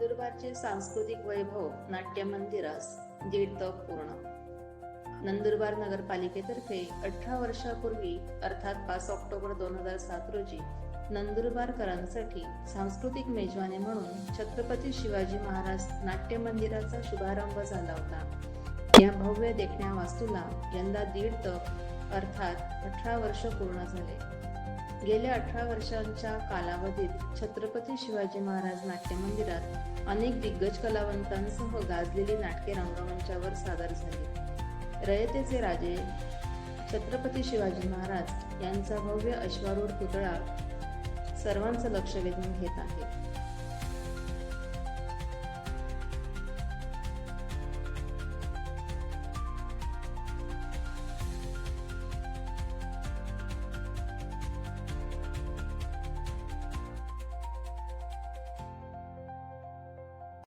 नंदुरबारचे सांस्कृतिक वैभव नाट्य मंदिरास 1.5 तप पूर्ण. नंदुरबार नगरपालिकेतर्फे 18 वर्षापूर्वी अर्थात 5 ऑक्टोबर 2007 रोजी नंदुरबारकरांसाठी सांस्कृतिक मेजवानी म्हणून छत्रपती शिवाजी महाराज नाट्य मंदिराचा शुभारंभ झाला होता. या भव्य देखण्या वास्तूला यंदा 1.5 तप अर्थात 18 वर्ष पूर्ण झाले. गेल्या 18 वर्षांच्या कालावधीत छत्रपती शिवाजी महाराज नाट्य मंदिरात अनेक दिग्गज कलावंतांसह गाजलेली नाटके रंगमंचावर सादर झाली. रयतेचे राजे छत्रपती शिवाजी महाराज यांचा भव्य अश्वारूढ पुतळा सर्वांचं लक्ष वेधून घेत आहे.